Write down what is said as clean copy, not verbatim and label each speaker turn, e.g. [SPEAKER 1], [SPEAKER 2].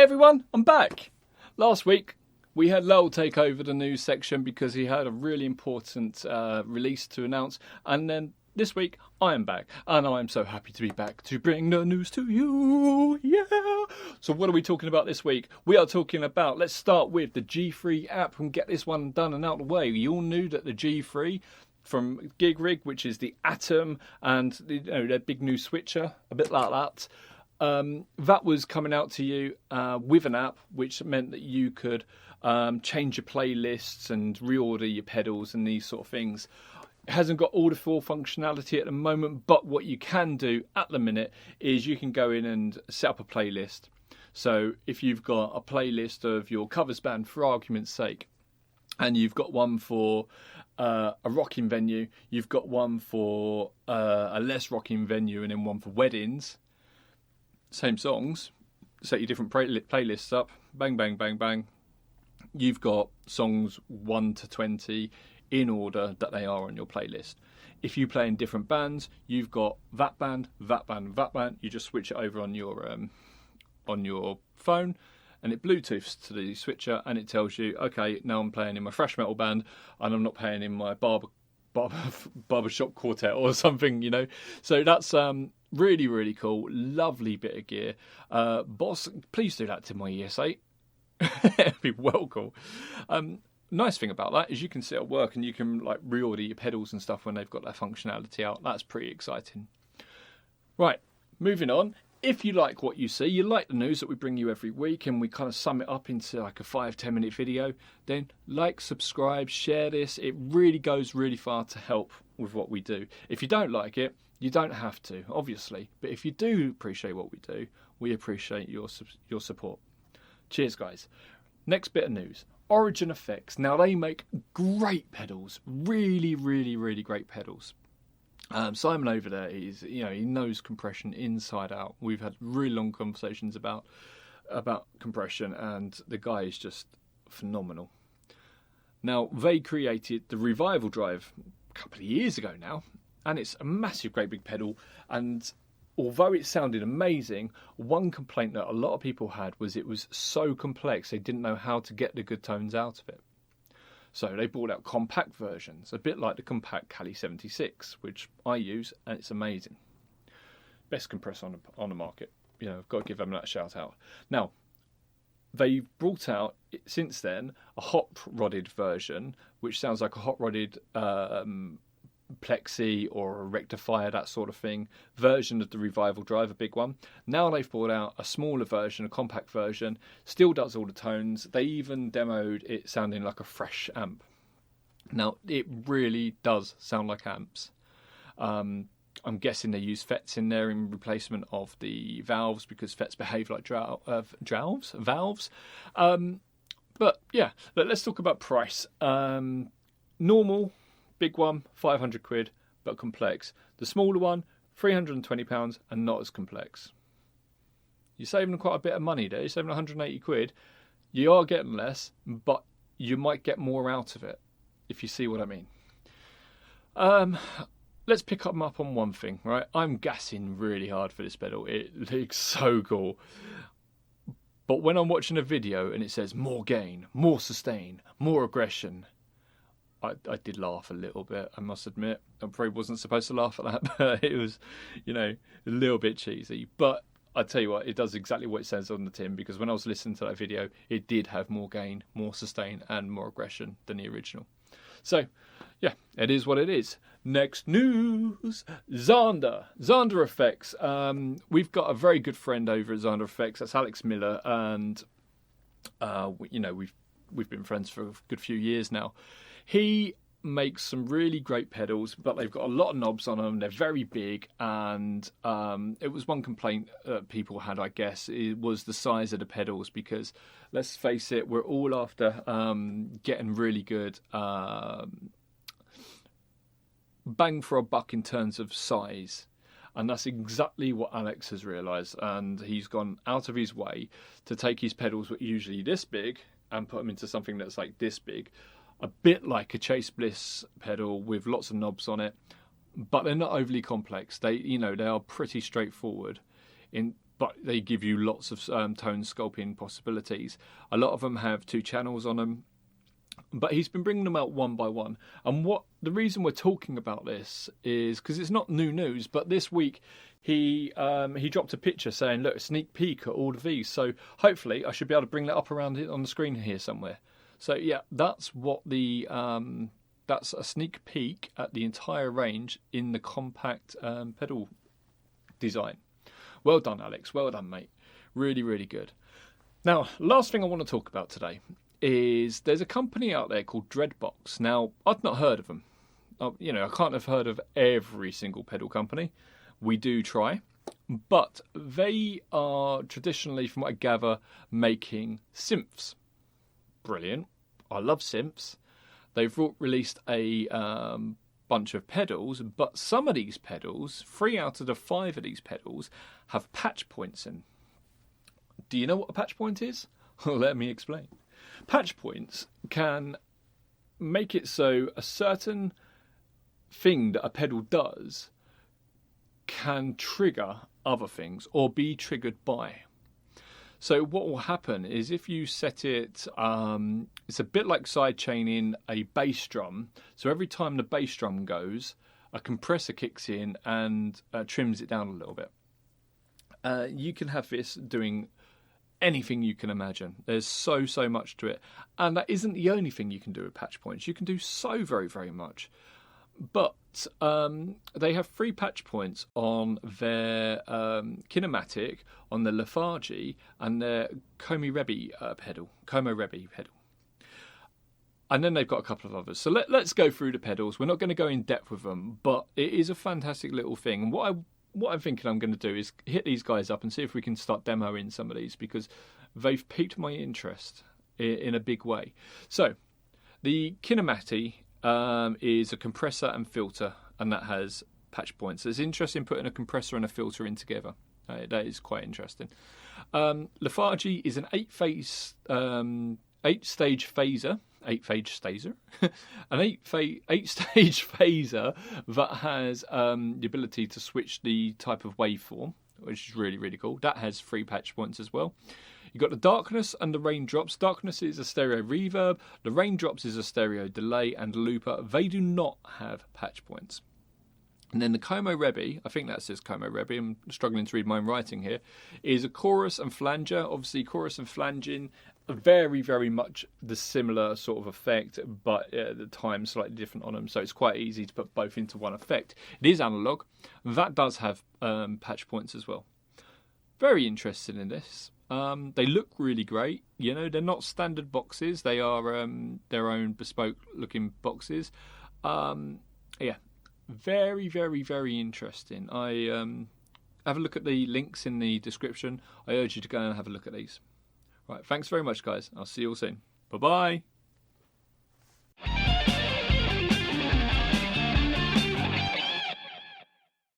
[SPEAKER 1] everyone, I'm back. Last week we had Lowell take over the news section because he had a really important release to announce, and then this week I am back, and I am so happy to be back to bring the news to you. Yeah. So what are we talking about this week? We are talking about, let's start with the G3 app and get this one done and out of the way. You all knew that the G3 from GigRig, which is the Atom and their big new switcher, a bit like that. That was coming out to you with an app, which meant that you could change your playlists and reorder your pedals and these sort of things. It hasn't got all the full functionality at the moment, but what you can do at the minute is you can go in and set up a playlist. So if you've got a playlist of your covers band, for argument's sake, and you've got one for a rocking venue, you've got one for a less rocking venue, and then one for weddings, same songs, set your different playlists up, bang, bang, bang, bang. You've got songs 1 to 20 in order that they are on your playlist. If you play in different bands, you've got that band, that band, that band. You just switch it over on your phone, and it Bluetooths to the switcher, and it tells you, okay, now I'm playing in my thrash metal band, and I'm not playing in my barbershop quartet or something, you know. So that's really, really cool. Lovely bit of gear. Boss, please do that to my ES8. It'd be well cool. Nice thing about that is you can sit at work and you can like reorder your pedals and stuff when they've got that functionality out. That's pretty exciting. Right, moving on. If you like what you see, you like the news that we bring you every week and we kind of sum it up into like a 5-10 minute video, then like, subscribe, share this. It really goes really far to help with what we do. If you don't like it, you don't have to, obviously. But if you do appreciate what we do, we appreciate your support. Cheers, guys. Next bit of news. Origin Effects. Now, they make great pedals. Really, really, really great pedals. Simon over there is, he knows compression inside out. We've had really long conversations about compression, and the guy is just phenomenal. Now, they created the Revival Drive a couple of years ago now, and it's a massive, great big pedal. And although it sounded amazing, one complaint that a lot of people had was it was so complex they didn't know how to get the good tones out of it. So they brought out compact versions, a bit like the compact Cali 76, which I use, and it's amazing. Best compressor on the market. I've got to give them that shout out. Now, they've brought out, since then, a hot-rodded version, which sounds like a hot-rodded plexi or a rectifier, that sort of thing, version of the Revival Drive, a big one. Now they've brought out a smaller version, a compact version, still does all the tones. They even demoed it sounding like a fresh amp. Now, it really does sound like amps. I'm guessing they use FETs in there in replacement of the valves because FETs behave like valves. But yeah, let's talk about price. Normal big one, 500 quid, but complex. The smaller one, £320 and not as complex. You're saving quite a bit of money there. You're saving 180 quid. You are getting less, but you might get more out of it, if you see what I mean. Let's pick them up on one thing, right? I'm gassing really hard for this pedal. It looks so cool. But when I'm watching a video and it says more gain, more sustain, more aggression, I did laugh a little bit, I must admit. I probably wasn't supposed to laugh at that, but it was, a little bit cheesy. But I tell you what, it does exactly what it says on the tin, because when I was listening to that video, it did have more gain, more sustain, and more aggression than the original. So, yeah, it is what it is. Next news, Zander Effects. We've got a very good friend over at Zander Effects. That's Alex Miller, and we've been friends for a good few years now. He makes some really great pedals, but they've got a lot of knobs on them. They're very big, and it was one complaint that people had, I guess, it was the size of the pedals, because let's face it, we're all after getting really good bang for a buck in terms of size. And that's exactly what Alex has realised, and he's gone out of his way to take his pedals, which are usually this big, and put them into something that's like this big. A bit like a Chase Bliss pedal with lots of knobs on it, but they're not overly complex. They are pretty straightforward. but they give you lots of tone sculpting possibilities. A lot of them have 2 channels on them, but he's been bringing them out one by one. And the reason we're talking about this is because it's not new news, but this week he dropped a picture saying, look, a sneak peek at all of these. So hopefully I should be able to bring that up around it on the screen here somewhere. So yeah, that's what that's a sneak peek at the entire range in the compact pedal design. Well done, Alex. Well done, mate. Really, really good. Now, last thing I want to talk about today is there's a company out there called Dreadbox. Now, I've not heard of them. You know, I can't have heard of every single pedal company. We do try. But they are traditionally, from what I gather, making synths. Brilliant. I love synths. They've released a bunch of pedals, but some of these pedals, 3 out of the 5 of these pedals, have patch points in. Do you know what a patch point is? Let me explain. Patch points can make it so a certain thing that a pedal does can trigger other things or be triggered by. So what will happen is if you set it, it's a bit like sidechaining a bass drum. So every time the bass drum goes, a compressor kicks in and trims it down a little bit. You can have this doing anything you can imagine. There's so much to it. And that isn't the only thing you can do with patch points. You can do so very much. But they have 3 patch points on their kinematic, on their lethargy, and their Como Rebi pedal. And then they've got a couple of others. So let's go through the pedals. We're not going to go in depth with them, but it is a fantastic little thing. And what I'm thinking I'm going to do is hit these guys up and see if we can start demoing some of these, because they've piqued my interest in a big way. So the kinematic is a compressor and filter, and that has patch points. It's interesting putting a compressor and a filter in together. That is quite interesting. Lethargy is an 8-stage phaser. 8-stage phaser, an 8-stage phaser that has the ability to switch the type of waveform, which is really cool. That has 3 patch points as well. You've got the darkness and the raindrops. Darkness is a stereo reverb. The raindrops is a stereo delay and looper. They do not have patch points. And then the Como Rebi, I think that says Como Rebi, I'm struggling to read my own writing here, is a chorus and flanger. Obviously, chorus and flanging are very much the similar sort of effect, but at the time slightly different on them. So it's quite easy to put both into one effect. It is analog. That does have patch points as well. Very interested in this. They look really great. You know, they're not standard boxes. They are their own bespoke looking boxes. Yeah, very interesting. I have a look at the links in the description. I urge you to go and have a look at these. Right, thanks very much, guys. I'll see you all soon. Bye-bye.